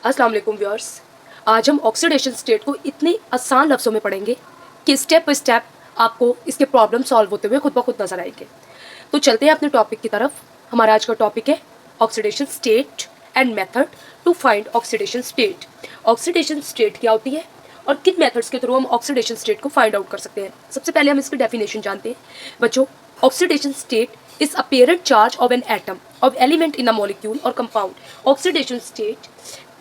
अस्सलाम वालेकुम व्यूअर्स। आज हम ऑक्सीडेशन स्टेट को इतने आसान लफ्ज़ों में पढ़ेंगे कि स्टेप बाय स्टेप आपको इसके प्रॉब्लम सॉल्व होते हुए खुद ब खुद नजर आएंगे। तो चलते हैं अपने टॉपिक की तरफ। हमारा आज का टॉपिक है oxidation state and method to find oxidation state. Oxidation state क्या होती है और किन मेथड्स के थ्रू हम ऑक्सीडेशन स्टेट को फाइंड आउट कर सकते हैं। सबसे पहले हम इसकी डेफिनेशन जानते हैं बच्चों। Oxidation state is apparent charge of an atom of element in a molecule और कंपाउंड। ऑक्सीडेशन स्टेट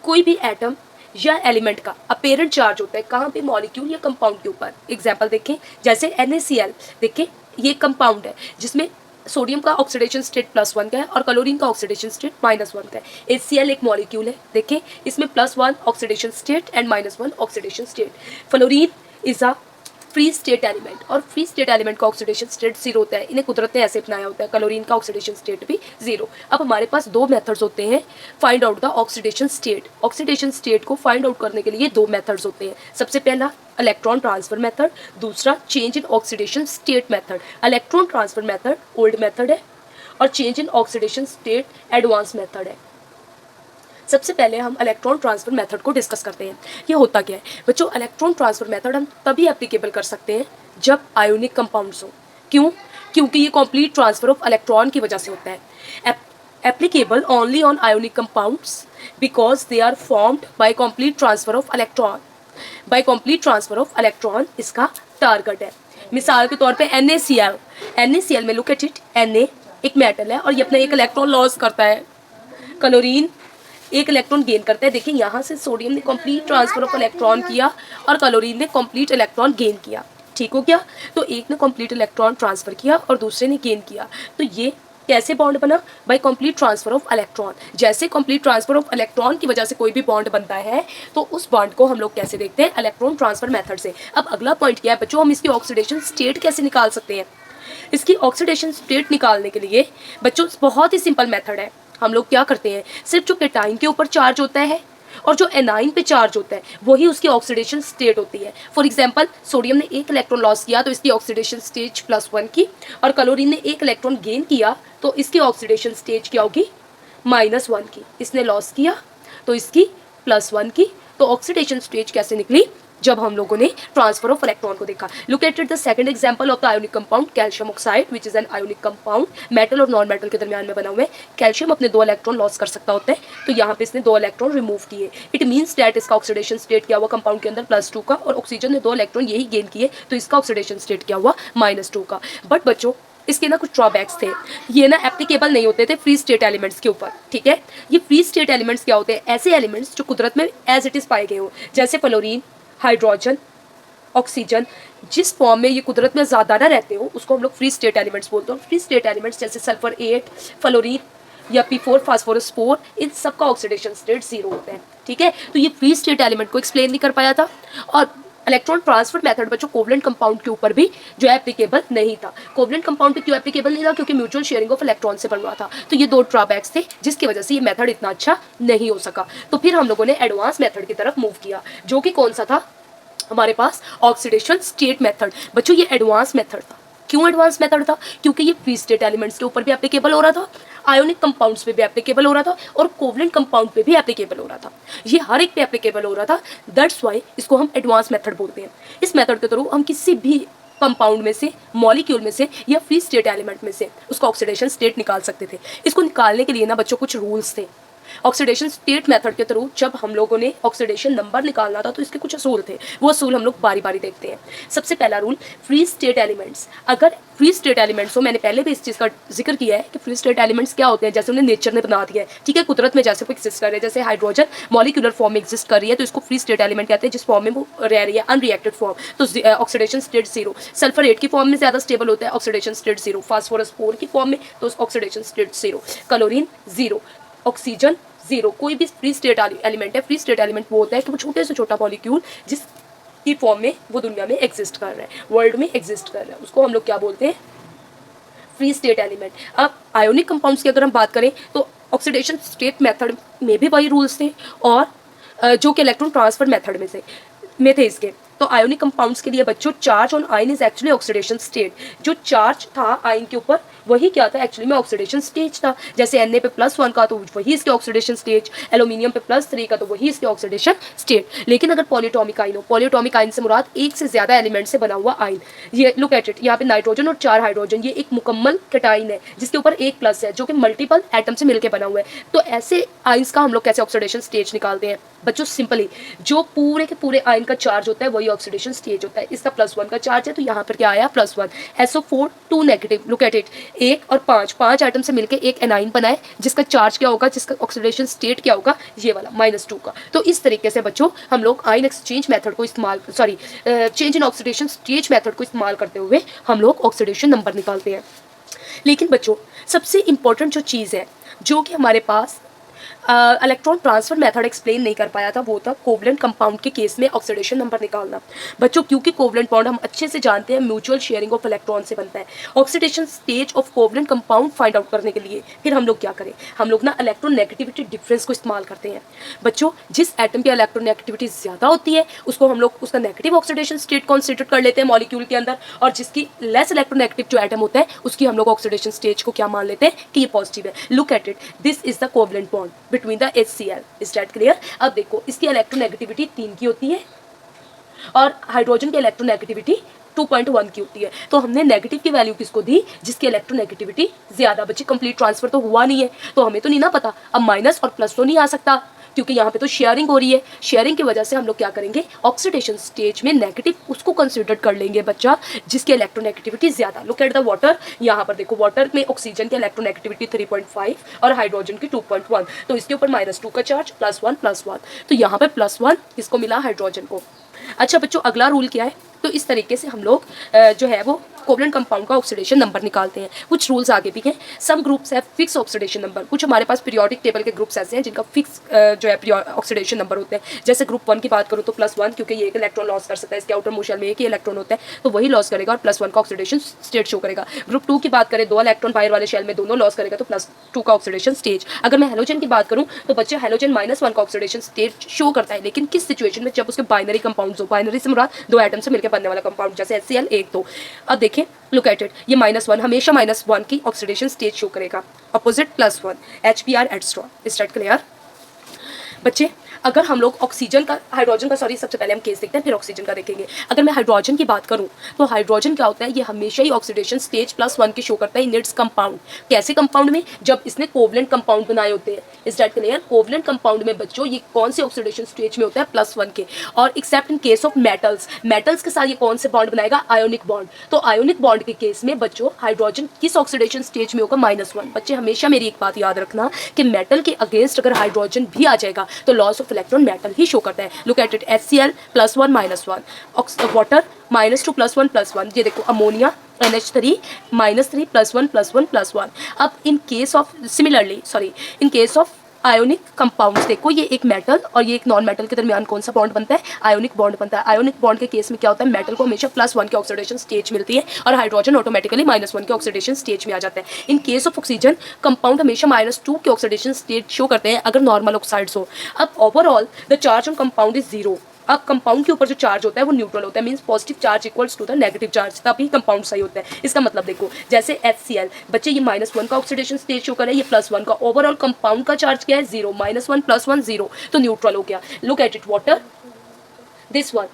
कोई भी एटम या एलिमेंट का अपेरेंट चार्ज होता है कहाँ पे, मॉलिक्यूल या कंपाउंड के ऊपर। एग्जांपल देखें, जैसे NaCl देखें, ये कंपाउंड है जिसमें सोडियम का ऑक्सीडेशन स्टेट +1 का है और क्लोरीन का ऑक्सीडेशन स्टेट -1 का है। HCl एक मॉलिक्यूल है, देखें इसमें +1 oxidation state and -1 oxidation state. Fluorine is a free state element और फ्री स्टेट एलिमेंट का ऑक्सीडेशन स्टेट 0 होता है। इन्हें कुदरत ने ऐसे अपनाया होता है। क्लोरीन का ऑक्सीडेशन स्टेट भी 0। अब हमारे पास दो मेथड्स होते हैं find out the oxidation state. Oxidation state को फाइंड आउट करने के लिए दो मेथड्स होते हैं। सबसे पहला इलेक्ट्रॉन ट्रांसफर मेथड, दूसरा change in oxidation state method. Electron transfer method old method है और change in oxidation state advance method है। सबसे पहले हम इलेक्ट्रॉन ट्रांसफर मेथड को डिस्कस करते हैं। ये होता क्या है बच्चों? इलेक्ट्रॉन ट्रांसफर मेथड हम तभी एप्लीकेबल कर सकते हैं जब आयोनिक कंपाउंड्स हो। क्यों? क्योंकि ये कंप्लीट ट्रांसफर ऑफ इलेक्ट्रॉन की वजह से होता है। Applicable only on ionic compounds because they are formed by complete transfer of electron. By complete transfer of electron इसका टारगेट है। मिसाल के तौर पे NaCl में लुक एट इट, Na एक मेटल है और ये अपना एक इलेक्ट्रॉन लॉस करता है। क्लोरीन एक इलेक्ट्रॉन गेन करता है। देखिए यहाँ से सोडियम ने कंप्लीट ट्रांसफर ऑफ इलेक्ट्रॉन किया और क्लोरीन ने कंप्लीट इलेक्ट्रॉन गेन किया। ठीक हो गया? तो एक ने कंप्लीट इलेक्ट्रॉन ट्रांसफर किया और दूसरे ने गेन किया। तो ये कैसे बॉन्ड बना? By complete transfer of electron. जैसे कंप्लीट ट्रांसफर ऑफ इलेक्ट्रॉन की वजह से कोई भी बॉन्ड बनता है तो उस बॉन्ड को हम लोग कैसे देखते हैं? इलेक्ट्रॉन ट्रांसफर मेथड से। अब अगला पॉइंट क्या है बच्चों? हम इसकी ऑक्सीडेशन स्टेट कैसे निकाल सकते हैं? इसकी ऑक्सीडेशन स्टेट निकालने के लिए बच्चों बहुत ही सिंपल मेथड है। हम लोग क्या करते हैं, सिर्फ जो केटाइन के ऊपर चार्ज होता है और जो एनाइन पे चार्ज होता है वही उसकी ऑक्सीडेशन स्टेट होती है। फॉर एग्जांपल सोडियम ने एक इलेक्ट्रॉन लॉस किया तो इसकी ऑक्सीडेशन स्टेज +1 की, और क्लोरीन ने एक इलेक्ट्रॉन गेन किया तो इसकी ऑक्सीडेशन स्टेज क्या होगी? -1 की। इसने लॉस किया तो इसकी +1 की। तो ऑक्सीडेशन स्टेज कैसे निकली? जब हम लोगों ने ट्रांसफर ऑफ इलेक्ट्रॉन को देखा। Look at the second example of the ionic compound calcium oxide which is an ionic compound. Metal और नॉन मेटल के दरमियान में बना हुआ है। कैल्शियम अपने 2 इलेक्ट्रॉन लॉस कर सकता होता है तो यहाँ पे इसने 2 इलेक्ट्रॉन रिमूव किए। इट मीन्स दैट इसका ऑक्सीडेशन स्टेट क्या हुआ कंपाउंड के अंदर? +2 का, और ऑक्सीजन ने 2 इलेक्ट्रॉन यही गेन किए तो इसका ऑक्सीडेशन स्टेट क्या हुआ? -2 का। बट बच्चों इसके ना कुछ ड्रॉबैक्स थे। ये ना एप्लीकेबल नहीं होते थे फ्री स्टेट एलिमेंट्स के ऊपर। ठीक है, ये फ्री स्टेट एलिमेंट्स क्या होते हैं? ऐसे एलिमेंट्स जो कुदरत में एज इट इज पाए गए हो, जैसे फ्लोरीन, हाइड्रोजन, ऑक्सीजन। जिस फॉर्म में ये कुदरत में ज़्यादा ना रहते हो उसको हम लोग फ्री स्टेट एलिमेंट्स बोलते हैं। फ्री स्टेट एलिमेंट्स जैसे सल्फर 8, फ्लोरीन या P4, फास्फोरस 4, इन सब का ऑक्सीडेशन स्टेट 0 होता है। ठीक है, तो ये फ्री स्टेट एलिमेंट को एक्सप्लेन नहीं कर पाया था। और इलेक्ट्रॉन ट्रांसफर मेथड बच्चों कोवलेंट कंपाउंड के ऊपर भी जो है एप्लीकेबल नहीं था। कोवलेंट कंपाउंड पे क्यों एप्लीकेबल नहीं था? क्योंकि म्यूचुअल शेयरिंग ऑफ इलेक्ट्रॉन से बन रहा था। तो ये 2 ड्रॉबैक्स थे जिसकी वजह से ये मेथड इतना अच्छा नहीं हो सका। तो फिर हम लोगों ने एडवांस मेथड की तरफ मूव किया, जो कि कौन सा था हमारे पास? Oxidation state method. बच्चों ये एडवांस मेथड था। क्यों एडवांस मेथड था? क्योंकि ये फ्री स्टेट एलिमेंट्स के ऊपर भी एप्लीकेबल हो रहा था, आयोनिक कंपाउंड्स पे भी एप्लीकेबल हो रहा था और कोवलेंट कंपाउंड पे भी एप्लीकेबल हो रहा था। ये हर एक पे एप्लीकेबल हो रहा था। दैट्स वाई इसको हम एडवांस मेथड बोलते हैं। इस मेथड के थ्रू हम किसी भी कंपाउंड में से, मॉलिक्यूल में से या फ्री स्टेट एलिमेंट में से उसका ऑक्सीडेशन स्टेट निकाल सकते थे। इसको निकालने के लिए ना बच्चों कुछ रूल्स थे। ऑक्सीडेशन स्टेट मेथड के थ्रू जब हम लोगों ने ऑक्सीडेशन नंबर निकालना था तो इसके कुछ असूल थे। वो असूल हम लोग बारी बारी देखते हैं। सबसे पहला रूल, फ्री स्टेट एलिमेंट्स। अगर फ्री स्टेट एलिमेंट्स हो, मैंने पहले भी इस चीज़ का जिक्र किया है कि फ्री स्टेट एलिमेंट्स क्या होते हैं, जैसे उन्हें नेचर ने बना दिया है। ठीक है, कुदरत में जैसे वो एग्जिस्ट कर रहे हैं, जैसे हाइड्रोजन मॉलिक्यूलर फॉर्म में एग्जिस्ट कर रही है तो इसको फ्री स्टेट एलिमेंट कहते हैं, जिस फॉर्म में वो रह रही है, अनरिएक्टेड फॉर्म, तो ऑक्सीडेशन स्टेट 0। सल्फर 8 की फॉर्म में ज़्यादा स्टेबल होता है, ऑक्सीडेशन स्टेट 0। फास्फोरस 4 की फॉर्म में तो ऑक्सीडेशन स्टेट 0। Chlorine 0, oxygen 0। कोई भी फ्री स्टेट एलिमेंट है, फ्री स्टेट एलिमेंट वो होता है कि वो छोटे से छोटा मॉलिक्यूल जिस की फॉर्म में वो दुनिया में एग्जिस्ट कर रहा है, वर्ल्ड में एग्जिस्ट कर रहा है, उसको हम लोग क्या बोलते हैं? Free state element. अब आयोनिक कंपाउंड्स की अगर हम बात करें तो ऑक्सीडेशन स्टेट मेथड में भी वही रूल्स थे और जो कि इलेक्ट्रॉन ट्रांसफर मेथड में थे इसके। तो आयोनिक कंपाउंड्स के लिए बच्चों charge on ion is actually oxidation state. जो चार्ज था आयन के ऊपर वही क्या था, एक्चुअली में ऑक्सीडेशन स्टेज था। जैसे Na पे +1 का तो वही इसके ऑक्सीडेशन स्टेज, एल्यूमिनियम पे +3 का तो वही इसके ऑक्सीडेशन स्टेट। लेकिन अगर पॉलीएटॉमिक आयन हो, पॉलीएटॉमिक आयन से मुराद एक से ज्यादा एलिमेंट से बना हुआ आयन। ये लुक एट इट, यहाँ पे नाइट्रोजन और 4 हाइड्रोजन, ये एक मुकम्मल कैटाइन है जिसके ऊपर एक प्लस है जो कि मल्टीपल एटम से मिलकर बना हुआ है। तो ऐसे आयन्स का हम लोग कैसे ऑक्सीडेशन स्टेज निकालते हैं बच्चों? सिंपली जो पूरे के पूरे आयन का चार्ज होता है वही ऑक्सीडेशन स्टेज होता है। इसका +1 का चार्ज है तो यहाँ पर क्या आया +1। SO4 2 negative, look at it, 1 और 5 एटम से मिलकर एक एनाइन बनाए जिसका चार्ज क्या होगा, जिसका ऑक्सीडेशन स्टेट क्या होगा, ये वाला -2 का। तो इस तरीके से बच्चों हम लोग आयन एक्सचेंज मेथड को इस्तेमाल change in oxidation stage method को इस्तेमाल करते हुए हम लोग ऑक्सीडेशन नंबर निकालते हैं। लेकिन बच्चों सबसे इंपॉर्टेंट जो चीज़ है जो कि हमारे पास इलेक्ट्रॉन ट्रांसफर मेथड एक्सप्लेन नहीं कर पाया था वो था कोवलेंट कंपाउंड के केस में ऑक्सीडेशन नंबर निकालना। बच्चों क्योंकि कोवलेंट बॉन्ड हम अच्छे से जानते हैं म्यूचुअल शेयरिंग ऑफ इलेक्ट्रॉन से बनता है। Oxidation stage of covalent compound find out करने के लिए फिर हम लोग क्या करें, हम लोग ना इलेक्ट्रोनेगेटिविटी डिफरेंस को इस्तेमाल करते हैं। बच्चों जिस एटम की इलेक्ट्रोनेगेटिविटी ज़्यादा होती है उसको हम लोग उसका नेगेटिव ऑक्सीडेशन स्टेट कंसीडर कर लेते हैं मॉलिक्यूल के अंदर, और जिसकी लेस इलेक्ट्रोनेगेटिव जो एटम होता है उसकी हम लोग ऑक्सीडेशन स्टेज को क्या मान लेते हैं कि ये पॉजिटिव है। Look at it, this is the covalent bond between the HCl। Is that clear? अब देखो इसकी इलेक्ट्रोनेगेटिविटी 3 की होती है और हाइड्रोजन की इलेक्ट्रोनेगेटिविटी 2.1 की होती है। तो हमने नेगेटिव की वैल्यू किसको दी, जिसकी इलेक्ट्रोनेगेटिविटी ज्यादा। बच्चे कंप्लीट ट्रांसफर तो हुआ नहीं है तो हमें तो नहीं ना पता, अब माइनस और प्लस तो नहीं आ सकता क्योंकि यहाँ पे तो शेयरिंग हो रही है। शेयरिंग की वजह से हम लोग क्या करेंगे, ऑक्सीडेशन स्टेज में नेगेटिव उसको कंसीडर कर लेंगे बच्चा जिसकी इलेक्ट्रोनेगेटिविटी ज्यादा। लुक एट द वाटर, यहाँ पर देखो वाटर में ऑक्सीजन की इलेक्ट्रोनेगेटिविटी 3.5 और हाइड्रोजन की 2.1, तो इसके ऊपर -2 का चार्ज, +1 तो यहाँ पे +1 किसको मिला, हाइड्रोजन को। अच्छा बच्चों अगला रूल क्या है, तो इस तरीके से हम लोग जो है वो कोवलेंट कंपाउंड का ऑक्सीडेशन नंबर निकालते हैं। कुछ रूल्स आगे भी हैं। सम ग्रुप्स है फिक्स ऑक्सीडेशन नंबर, कुछ हमारे पास पीरियोडिक टेबल के ग्रुप्स ऐसे हैं जिनका फिक्स जो है ऑक्सीडेशन नंबर होते हैं। जैसे ग्रुप 1 की बात करूँ तो +1 क्योंकि ये एक इलेक्ट्रॉन लॉस कर सकता है, इसके आउटर मोशन में एक ही इलेक्ट्रॉन होता है तो वही लॉस करेगा और +1 का ऑक्सीडेशन स्टेट शो करेगा। ग्रुप 2 की बात करें 2 इलेक्ट्रॉन बाहर वाले शेल में दोनों लॉस करेगा तो +2 का ऑक्सीडेशन स्टेज। अगर मैं हेलोजन की बात करूँ तो बच्चे हेलोजन -1 का ऑक्सीडेशन स्टेट शो करता है, लेकिन किस सिचुएशन में, जब उसके बाइनरी कंपाउंड्स हो, बाइनरी से मुराद 2 एटम से मिलकर बनने वाला कंपाउंड जैसे HCl 1 2। अब देखें लुक एट इट, ये -1 हमेशा -1 की ऑक्सीडेशन स्टेज शो करेगा, अपोजिट +1 HBr एटस्ट्रॉ। इज दैट क्लियर बच्चे? अगर हम लोग ऑक्सीजन का, हाइड्रोजन का, सॉरी सबसे पहले हम केस देखते हैं फिर ऑक्सीजन का देखेंगे। अगर मैं हाइड्रोजन की बात करूं तो हाइड्रोजन क्या होता है, ये हमेशा ही ऑक्सीडेशन स्टेज +1 की शो करता है इन इट्स कंपाउंड। कैसे कंपाउंड में, जब इसने कोवलेंट कंपाउंड बनाए होते हैं। Is that clear? Covalent compound में बच्चों ये कौन से ऑक्सीडेशन स्टेज में होता है, +1 के। और accept in case of metals, metals के साथ ये कौन से बॉन्ड बनाएगा, आयोनिक बॉन्ड। तो आयोनिक बॉन्ड के केस में बच्चों हाइड्रोजन किस ऑक्सीडेशन स्टेज में होगा, -1। बच्चे हमेशा मेरी एक बात याद रखना कि मेटल के अगेंस्ट अगर हाइड्रोजन भी आ जाएगा तो loss of electron metal he show करता है। Look at it, HCl +1 -1, water -2 +1 ये देखो अमोनिया NH3 -3 +1 अब in case of similarly in case of ionic compounds देखो, ये एक मेटल और ये एक नॉन मेटल के दरमियान कौन सा बॉन्ड बनता है, आयोनिक बॉन्ड बनता है। आयोनिक बॉन्ड के केस में क्या होता है, मेटल को हमेशा +1 की ऑक्सीडेशन स्टेज मिलती है और हाइड्रोजन ऑटोमेटिकली -1 की ऑक्सीडेशन स्टेज में आ जाता है। In case of oxygen compound हमेशा -2 की ऑक्सीडेशन स्टेज शो करते हैं अगर नॉर्मल ऑक्साइड्स हो। अब overall the charge on compound is 0। अब कंपाउंड के ऊपर जो चार्ज होता है वो न्यूट्रल होता है, means positive charge equals to the negative charge, तभी कंपाउंड सही होता है। इसका मतलब देखो जैसे HCl बच्चे ये -1 का ऑक्सीडेशन स्टेज शो कर रहा है, ये +1 का, ओवरऑल कंपाउंड का चार्ज क्या है 0, -1 +1 0 तो न्यूट्रल हो गया। Look at it, water this one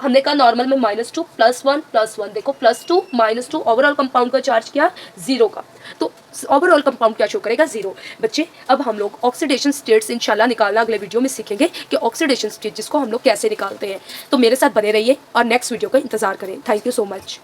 हमने कहा नॉर्मल में -2 +1 देखो +2 -2 ओवरऑल कंपाउंड का चार्ज क्या 0 का, तो ओवरऑल कंपाउंड क्या शो करेगा 0। बच्चे अब हम लोग ऑक्सीडेशन स्टेट्स इंशाल्लाह निकालना अगले वीडियो में सीखेंगे कि ऑक्सीडेशन स्टेट जिसको हम लोग कैसे निकालते हैं। तो मेरे साथ बने रहिए और नेक्स्ट वीडियो का इंतजार करें। Thank you so much.